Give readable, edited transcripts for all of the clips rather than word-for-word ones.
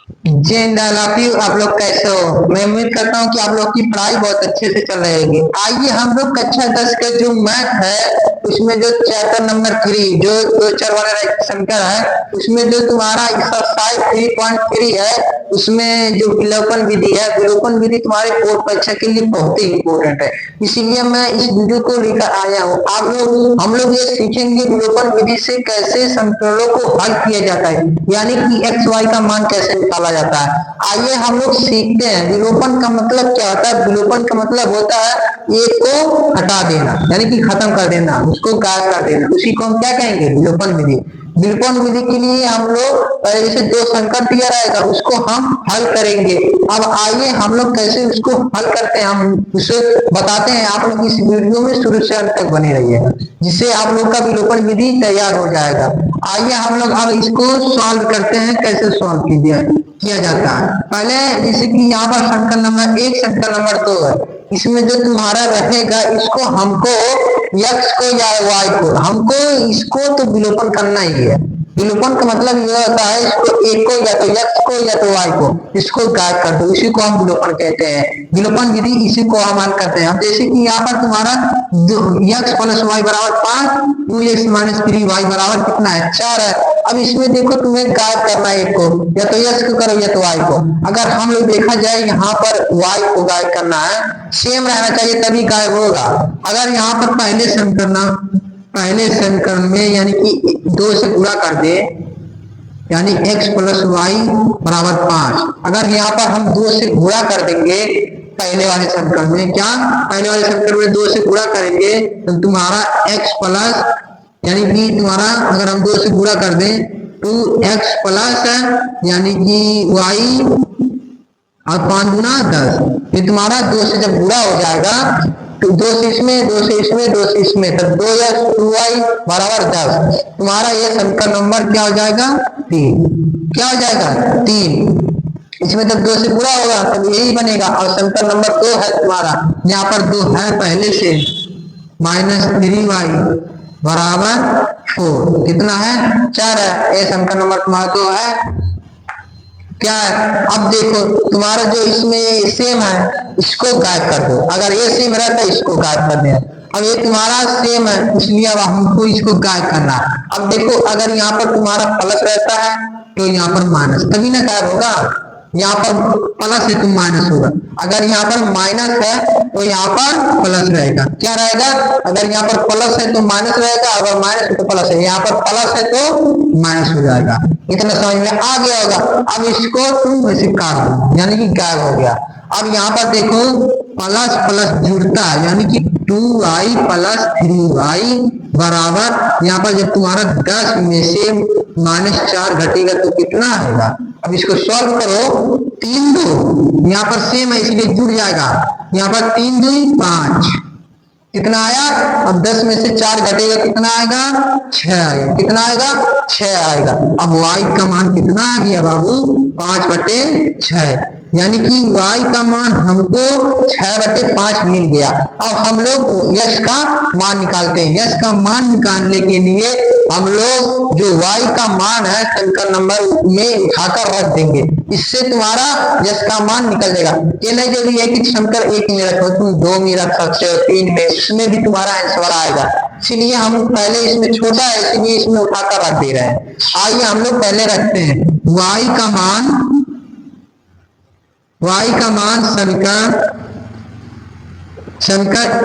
जी आप लोग कैसे हो? मैं उम्मीद करता हूँ कि आप लोग की पढ़ाई बहुत अच्छे से चल रही होगी। आइए हम लोग कक्षा 10 का जो मैथ है उसमें जो चैप्टर नंबर 3 जो दो चार वाला समीकरण है उसमें जो तुम्हारा एक्सरसाइज 3.3 है उसमें जो विलोपन विधि है, विलोपन विधि तुम्हारे बोर्ड परीक्षा के लिए बहुत ही इम्पोर्टेंट है। इसीलिए मैं इस वीडियो को लेकर आया हूँ। हम लोग ये सीखेंगे विलोपन विधि से कैसे समीकरणों को हल किया जाता है, यानी कि एक्स वाई का मान कैसे निकाला जाता है। आइए हम लोग सीखते हैं विलोपन का मतलब क्या होता है। विलोपन का मतलब होता है एक को हटा देना, यानी कि खत्म कर देना, उसको गायब कर देना। उसी को हम क्या कहेंगे? विलोपन विधि। विलोपन विधि के लिए हम लोग जैसे दो संकट दिया रहेगा उसको हम हल करेंगे। अब आइए हम लोग कैसे उसको हल करते हैं हम उसे बताते हैं। आप लोग इस वीडियो में शुरू से अंत तक बने रहिएगा, जिससे आप लोग का विलोपन विधि तैयार हो जाएगा। आइए हम लोग अब इसको सॉल्व करते हैं, कैसे सॉल्व किया जाता है। पहले जैसे कि यहाँ पर संकट नंबर 1 संकट नंबर 2 है, इसमें जो तुम्हारा रहेगा इसको हमको x को या y को हमको इसको तो विलोपन करना ही है। विलोपन का मतलब ये होता है इसको एक को या तो x को या तो y को इसको गायब कर दो, इसी को हम विलोपन कहते हैं। विलोपन विधि इसी को हम हल करते हैं। जैसे कि यहाँ पर तुम्हारा x प्लस वाई बराबर 5, 2x माइनस 3y बराबर कितना है? 4 है। अब इसमें देखो तुम्हें गायब करना है एक को, या तो x को करो या तो y को। अगर हम लोग देखा जाए यहाँ पर y को गायब करना है, सेम रहना चाहिए तभी गायब होगा। अगर यहाँ पर पहले समीकरण में यानी कि 2 से गुणा कर दे, यानी x प्लस वाई बराबर 5, अगर यहाँ पर हम 2 से गुणा कर देंगे पहले वाले समीकरण में, क्या पहले वाले समीकरण में 2 से गुणा करेंगे तो तुम्हारा x प्लस यानी कि तुम्हारा अगर हम 2 से गुणा कर दें तो x प्लस यानी कि y और 5 गुना 10, ये तुम्हारा 2 से जब गुणा हो जाएगा तो 2 से इसमें 2 से इसमें 2 से इसमें तब 2y बराबर 10। तुम्हारा ये समीकरण नंबर क्या हो जाएगा? 3। क्या हो जाएगा? 3। इसमें तब 2 से गुणा होगा तब यही बनेगा। और समीकरण नंबर 2 है तुम्हारा, यहाँ पर 2 है पहले से, माइनस 3y बराबर 4। कितना है? 4 है। ये समीकरण नंबर तुम्हारा 2 है। क्या है? अब देखो तुम्हारा जो इसमें सेम है इसको गायब कर दो, अगर ये सेम रहता है इसको गायब कर दे। अब ये तुम्हारा सेम है इसलिए अब हमको इसको गायब करना है। अब देखो अगर यहाँ पर तुम्हारा प्लस रहता है तो यहाँ पर माइनस, तभी ना गायब होगा। यहाँ पर प्लस है तो माइनस होगा, अगर यहाँ पर माइनस है तो यहाँ पर प्लस रहेगा। क्या रहेगा? अगर यहाँ पर प्लस है तो माइनस रहेगा, अगर माइनस है तो प्लस है। यहाँ पर प्लस है तो माइनस हो जाएगा। इतना समझ में आ गया होगा। अब इसको तुम वैसे काट दो, यानी कि गायब हो गया। अब यहाँ पर देखो प्लस प्लस जुड़ता है, यानी कि 2y प्लस 3y बराबर, यहाँ पर जब तुम्हारा 10 में से -4 घटेगा तो कितना आएगा? अब इसको सॉल्व करो, 3 2 यहाँ पर सेम है इसलिए जुड़ जाएगा। यहाँ पर 3 2 5, कितना आया? अब 10 में से 4 घटेगा कितना आएगा? 6 आएगा। कितना आएगा? 6 आएगा। अब y का मान कितना आ गया बाबू? 5/6, यानी कि y का मान हमको 6/5 मिल गया। अब हम लोग यश का मान निकालते हैं। यश का मान निकालने के लिए हम लोग जो y का मान है समीकरण नंबर में उठाकर रख देंगे, इससे तुम्हारा यश का मान निकल जाएगा। ये नहीं जरूरी है कि समीकरण 1 में रखो, तुम 2 में रख सकते हो, 3 में, उसमें भी तुम्हारा आंसर आएगा। इसलिए हम पहले इसमें छोटा है इसलिए इसमें उठाकर रख दे रहे हैं। आइए हम लोग पहले रखते हैं y का मान समीकरण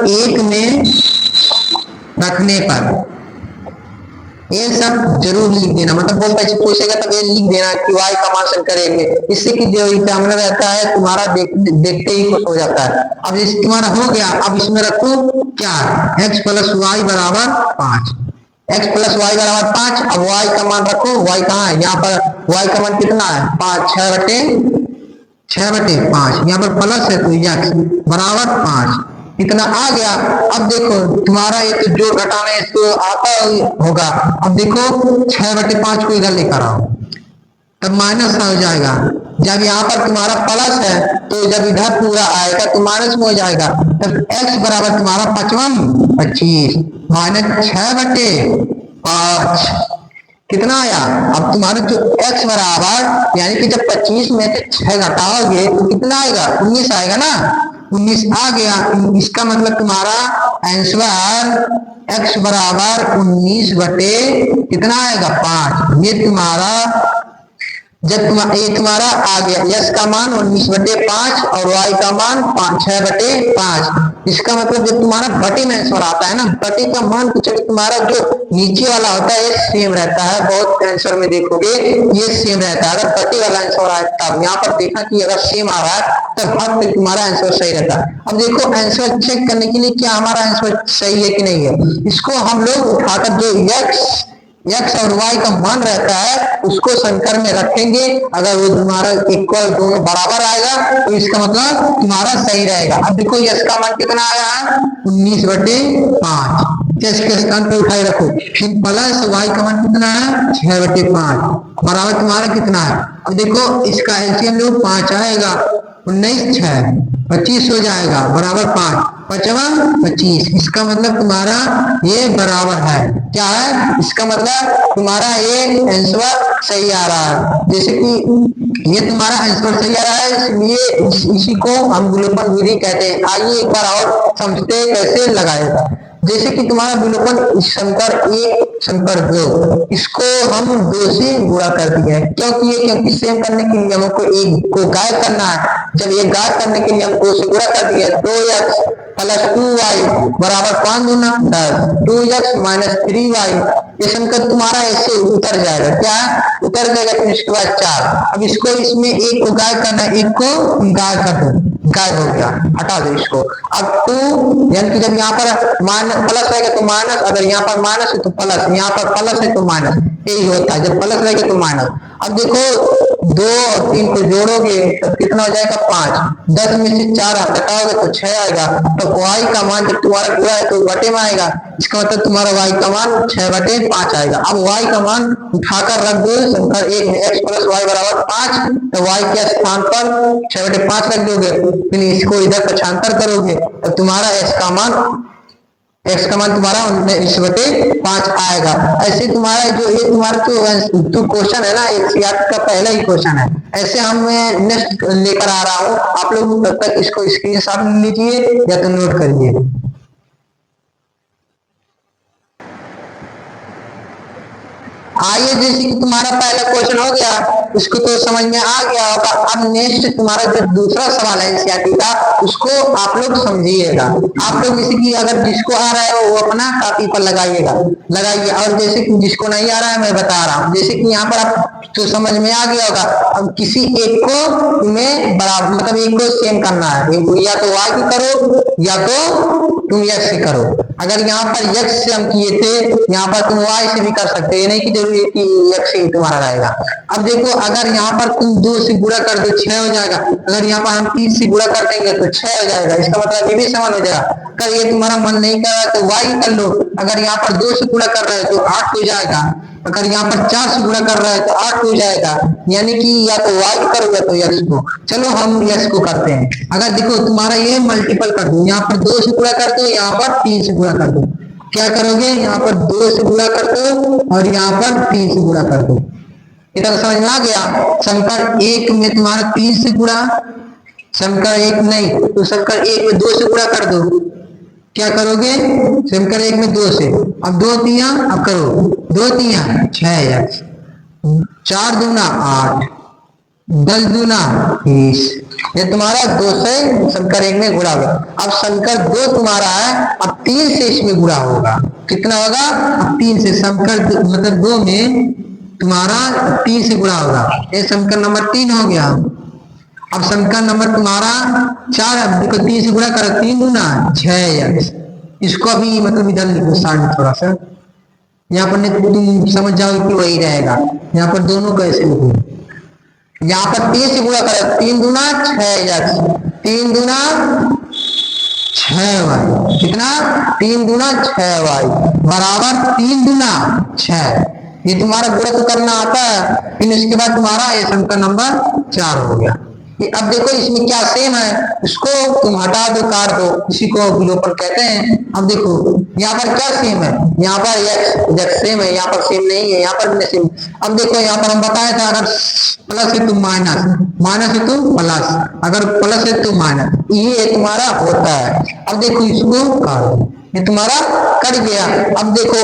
1 में रखने पर ये सब जरूर लिख देना, मतलब बोलता है पूछेगा तब ये लिख देना कि y का मान समीकरण 1 में, इससे कि जो एग्जामिनर रहता है तुम्हारा देखते ही खुश हो जाता है। अब इस तुम्हारा हो गया, अब इसमें रखो क्या? x प्लस वाई बराबर 5, x प्लस वाई बराबर 5। अब y का मान रखो, y कहाँ है? यहाँ पर y का मान कितना है? 5, 6/5, यहाँ पर प्लस है तो x बराबर 5, इतना आ गया। अब देखो तुम्हारा ये तो जो घटाना है इसको आता होगा। अब देखो 6/5 को इधर लेकर आओ तब माइनस हो जाएगा। जब यहाँ पर तुम्हारा प्लस है तो जब इधर पूरा आएगा तो माइनस में हो जाएगा। तब x बराबर तुम्हारा 5 25 -6/5, कितना आया। अब तुम्हारा जो x बराबर यानी कि जब 25 में से 6 घटाओगे तो कितना आएगा, 19 आएगा ना। 19 आ गया, इसका मतलब तुम्हारा आंसर x बराबर 19 बटे कितना आएगा 5। ये तुम्हारा जब ये तुम्हारा आ गया यस का मान 19/5 और वाई का मान 6/5। इसका मतलब जब तुम्हारा बटे में आंसर आता है ना, बटे का मान कुछ तुम्हारा जो नीचे वाला होता है सेम रहता है। बहुत आंसर में देखोगे ये सेम रहता है। अगर बटे वाला आंसर आया तब यहाँ पर देखा कि अगर सेम आ रहा है तब हर तक तुम्हारा आंसर सही रहता है। अब देखो आंसर चेक करने के लिए क्या हमारा आंसर सही है कि नहीं है, इसको हम लोग उठाकर जो x और y का मान रहता है उसको संकर में रखेंगे। अगर वो तुम्हारा इक्वल दोनों बराबर आएगा तो इसका मतलब तुम्हारा सही रहेगा। अब देखो x का मान कितना आया है 19/5, इसके स्थान पे उठाए रखो। फिर प्लस y का मान कितना है 6/5 बराबर तुम्हारा कितना है। अब देखो इसका एलसीएम लो 5 आएगा, 19 6 25 हो जाएगा बराबर 5, 5 25। इसका मतलब तुम्हारा ये बराबर है क्या है, इसका मतलब तुम्हारा ये आंसर सही आ रहा है। जैसे कि ये तुम्हारा आंसर सही आ रहा है, इसलिए इसी को हम विलोपन विधि कहते हैं। आइए एक बार और समझते कैसे लगाएगा। जैसे कि तुम्हारा विलोपन संकर 1 संकर 2, इसको हम 2 से गुणा कर दिए। क्योंकि सेम करने के लिए हमको 1 को गायब करना है। जब ये गायब करने के लिए हम 2 से गुणा कर दिए, 2x प्लस 2y बराबर 5 दूना 10, 2x माइनस 3y। ये संकर तुम्हारा ऐसे उतर जाएगा, क्या उतर जाएगा। फिर इसके बाद 4। अब इसको इसमें 1 को गायब करना है, 1 को गायब कर दो, गायब हो गया, हटा दो इसको। अब 2 यानी कि जब यहाँ पर माइनस प्लस रहेगा तो माइनस, अगर यहाँ पर माइनस है तो प्लस, यहाँ पर प्लस है तो माइनस, यही होता है जब प्लस रहेगा तो माइनस। अब देखो 2 और 3 को जोड़ोगे तो कितना हो जाएगा 5, 10 में से 4 हटाओगे तो 6 आएगा। तो y का मान जब तुम्हारा पूरा है तो बटे में आएगा, इसका मतलब तुम्हारा y का मान 6/5 आएगा। अब y का मान उठाकर रख दो संकर 1 में, x प्लस y बराबर 5, तो y के स्थान पर 6/5 रख दोगे, फिर इसको इधर पक्षांतर करोगे तो तुम्हारा x का मान तुम्हारा 19/5 आएगा। ऐसे तुम्हारा जो ये तुम्हारा जो क्वेश्चन है ना, एनसीईआरटी का पहला ही क्वेश्चन है। ऐसे हम नेक्स्ट लेकर आ रहा हूँ, आप लोग तब तक इसको स्क्रीनशॉट लीजिए या तो नोट करिए। आइए, जैसे कि तुम्हारा पहला क्वेश्चन हो गया, इसको तो समझ में आ गया होगा। अब नेक्स्ट तुम्हारा जो दूसरा सवाल है एनसीईआरटी का, उसको आप लोग समझिएगा। आप लोग जैसे कि अगर जिसको आ रहा है वो अपना कॉपी पर लगाइए, और जैसे कि जिसको नहीं आ रहा है मैं बता रहा हूँ। जैसे कि यहाँ पर आप तो समझ में आ गया होगा। अब किसी एक को तुम्हें बराबर मतलब एक को सेम करना है, या तो y की करो या तो तुम x से करो। अगर यहाँ पर x से हम किए थे, यहाँ पर तुम y से भी कर सकते हो, ये नहीं कि जरूरी है कि x से ही तुम्हारा रहेगा। अब देखो अगर यहाँ पर तुम 2 से गुणा कर दो 6 हो जाएगा, अगर यहाँ पर हम 3 से गुणा कर देंगे तो 6 हो जाएगा। इसका मतलब ये भी समान हो जाएगा। अगर ये तुम्हारा मन नहीं कर रहा है तो y कर लो। अगर यहाँ पर 2 से गुणा कर रहे हो तो 8 हो जाएगा। अगर यहाँ पर 4 से गुणा कर रहा है तो 8 हो जाएगा। यानी कि या तो y करो या तो x को। चलो हम x को करते हैं। अगर देखो तुम्हारा ये मल्टीपल कर दो, यहाँ पर 2 से गुणा कर दो, यहाँ पर 3 से गुणा कर दो। क्या करोगे, यहाँ पर 2 से गुणा कर दो और यहाँ पर 3 से गुणा कर दो। इतना समझ में आ गया। संकर 1 में तुम्हारा 3 से गुणा, संकर 1 नहीं तो संकर 1 में 2 से गुणा कर दो। क्या करोगे, संकर 1 में 2 से, अब 2 तिया, अब करो 2 तिया 6x, 4 दूना 8, 10 दूना 20। ये तुम्हारा 2 से संकर 1 में गुणा होगा। अब संकर 2 तुम्हारा है, अब 3 से इसमें गुणा होगा। कितना होगा, अब 3 से संकर मतलब 2 में तुम्हारा 3 से गुणा होगा। ये संकर नंबर 3 हो गया। अब संकर नंबर तुम्हारा 4, अब देखो 3 से गुणा करो, 3 दूना 6x। इसको भी मतलब इधर लिखो साइड में थोड़ा सा, यहाँ पर नहीं तो तुम समझ जाओ कि वही रहेगा। यहाँ पर दोनों को ऐसे लिखो, यहाँ पर 3 से गुणा करो, 3 दूना 6x, 3 दूना 6y। कितना, 3 दूना 6y बराबर 3 दूना 6। ये तुम्हारा गुणा तो करना आता है। फिर इसके बाद तुम्हारा ये संकर नंबर 4 हो गया। अब देखो इसमें क्या सेम है, इसको तुम हटा दो, काट दो, इसी को विलोपन कहते हैं। अब देखो यहाँ पर क्या सेम है, यहाँ पर x सेम है, यहाँ पर सेम नहीं है, यहाँ पर भी सेम। अब देखो यहाँ पर हम बताया था अगर प्लस है तो माइनस, माइनस है तो प्लस, अगर प्लस है तो माइनस, ये तुम्हारा होता है। अब देखो इसको काटो, ये तुम्हारा कट गया। अब देखो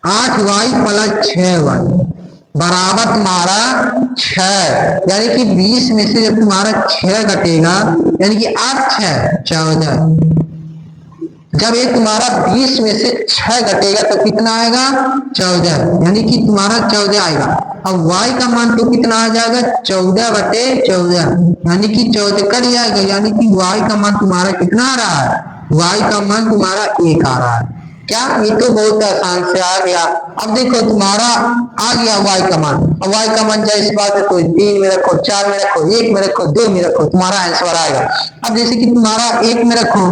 8y प्लस 6y बराबर तुम्हारा 6, यानी कि 20 में से जब तुम्हारा 6 घटेगा, यानी कि 8 6 14, जब ये तुम्हारा 20 में से 6 घटेगा तो कितना आएगा 14, यानी कि तुम्हारा 14 आएगा। अब y का मान तो कितना आ जाएगा 14/14, यानी कि 14 कट जाएगा, यानी कि y का मान तुम्हारा कितना आ रहा है, y का मान तुम्हारा 1 आ रहा है। क्या, ये तो बहुत आसान से आ गया। अब देखो तुम्हारा आ गया y का मान, अब y का मान चाहे इस बात है तो 3 में रखो, 4 में रखो, 1 में रखो, 2 में रखो, तुम्हारा आंसर आएगा। अब जैसे कि तुम्हारा 1 में रखो,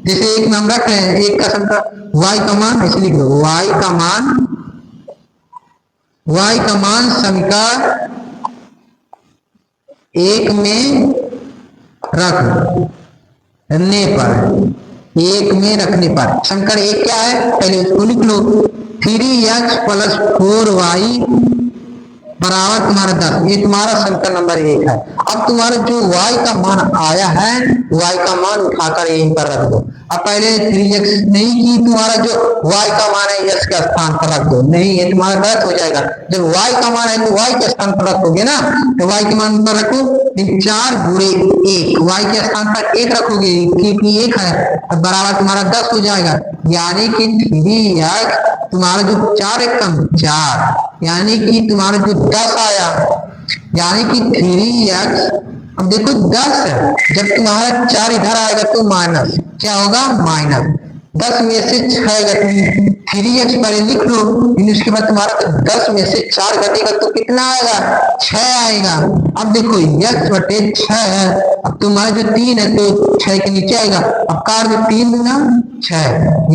जैसे 1 में हम रख रहे हैं, 1 का संख्या y का मान ऐसे लिख लो, y का मान समीकरण 1 में रखने पर, 1 में रखने पर समीकरण 1 क्या है, पहले उसको लिख लो, 3x प्लस 4y बराबर तुम्हारा 10, ये तुम्हारा समीकरण नंबर 1 है। अब तुम्हारा जो y का मान आया है, y का मान उठाकर यहीं पर रख दो। अब पहले 3x नहीं की, तुम्हारा जो y का मान है x के स्थान पर रख दो, नहीं ये तुम्हारा गलत हो जाएगा। जब y का मान है तो y के स्थान पर रखोगे ना, तो y के मान पर रखो 4 गुणे 1, y के स्थान पर 1 रखोगे क्योंकि 1 है, अब बराबर तुम्हारा 10 हो जाएगा, यानी कि 3x तुम्हारा जो 4 एक कम 4, यानी कि तुम्हारा जो 10 आया, यानी कि 3x, अब देखो 10 है, जब तुम्हारा 4 इधर आएगा तो माइनस, क्या होगा माइनस 10 में से 6 3x पहले लिख लो, उसके बाद तुम्हारा 10 में से 4 घटेगा तो कितना आएगा 6 आएगा। अब देखो x/6 है, अब तुम्हारा जो 3 है तो 6 के नीचे आएगा, अब काट दो 3 दूना 6,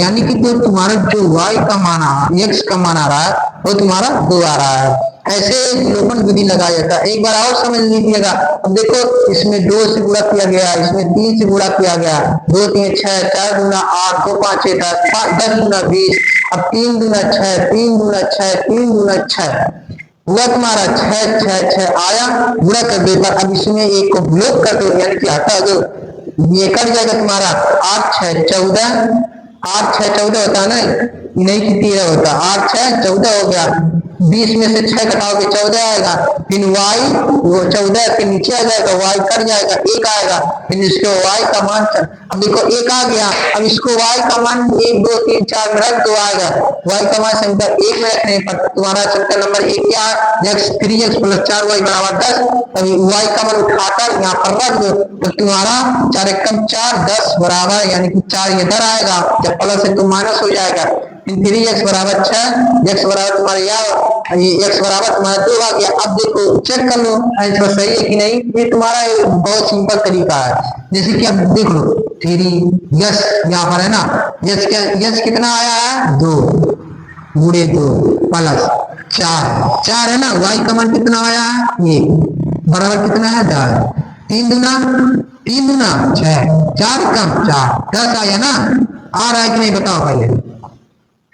यानी कि तो तुम्हारा जो y का मान x का मान आ रहा है वो तुम्हारा 2 आ रहा है। ऐसे विलोपन विधि लगाया जाता है, एक बार और समझ लीजिएगा। अब देखो इसमें 2 से गुणा किया गया, इसमें 3 से गुणा किया गया, 2 3 6, 4 दूना 8, 2 5 6 10, 10 दूना 20, अब 3 दूना 6, 3 दूना 6, 3 दूना 6 हुआ तुम्हारा 6 6 6 आया, गुणा कर दो। अब इसमें एक को ब्लॉक कर दो, यानी कि हटा दो, ये कट जाएगा तुम्हारा 8 6 14, 8 6 14 होता है ना, नहीं कि 13 होता, 8 6 14 हो गया, 20 में से 6 घटाओगे 14 आएगा, फिर y वो 14 के नीचे आ जाएगा, y कट जाएगा 1 आएगा, फिर इसको y का मान, अब देखो 1 आ गया, अब इसको y का मान 1 2 3 4 में रख दो आएगा, y का मान समीकरण 1 में रखने पर तुम्हारा समीकरण नंबर 1 क्या है, 3x प्लस 4y बराबर 10, अभी y का मान उठाकर यहाँ पर रख दो, तो तुम्हारा 4 1 कम 4 10 बराबर, यानी कि 4 इधर आएगा, जब प्लस है तो माइनस हो जाएगा, 3x बराबर 6, x बराबर तुम्हारा x बराबर तुम्हारा 2 आ गया। अब देखो चेक कर लो आंसर सही है कि नहीं, ये तुम्हारा बहुत सिंपल तरीका है। जैसे कि अब देख लो 3 यस यहाँ पर है ना, यस कितना आया है 2 गुणे 2 प्लस 4 है ना, y का मान कितना आया है 1 बराबर कितना है 10, 3 दूना 6, 4 कम 4 10 आया ना, आ रहा है कि नहीं बताओ,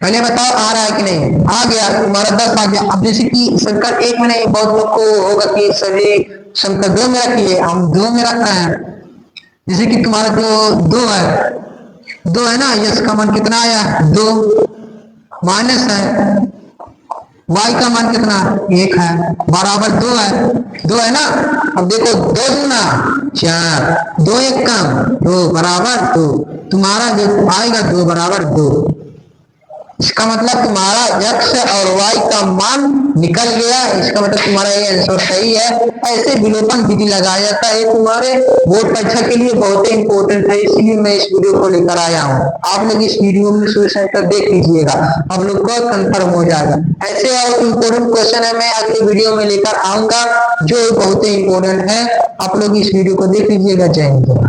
पहले बताओ आ रहा है कि नहीं, आ गया तुम्हारा 10 आ गया। अब जैसे कि समीकरण 1 में नहीं, बहुत लोग को होगा कि सभी समीकरण 2 में रखिए, हम 2 में रख रहे हैं। जैसे कि तुम्हारा जो 2 है ना, यस का मान कितना आया 2 माइनस है, y का मान कितना 1 है बराबर 2 है ना। अब देखो 2 दूना 4, 2 1 कम 2 बराबर 2, तुम्हारा जो आएगा 2 बराबर 2, इसका मतलब तुम्हारा x और y का मान निकल गया, इसका मतलब तुम्हारा ये आंसर सही है। ऐसे विलोपन विधि लगाया जाता है, तुम्हारे बोर्ड परीक्षा के लिए बहुत ही इंपॉर्टेंट है, इसलिए मैं इस वीडियो को लेकर आया हूँ। आप लोग इस वीडियो में सोल्यूशन कर देख लीजिएगा, आप लोग को कंफर्म हो जाएगा। ऐसे और इम्पोर्टेंट क्वेश्चन है मैं अगले वीडियो में लेकर आऊंगा जो बहुत ही इंपॉर्टेंट है, आप लोग इस वीडियो को देख लीजिएगा। जय हिंद।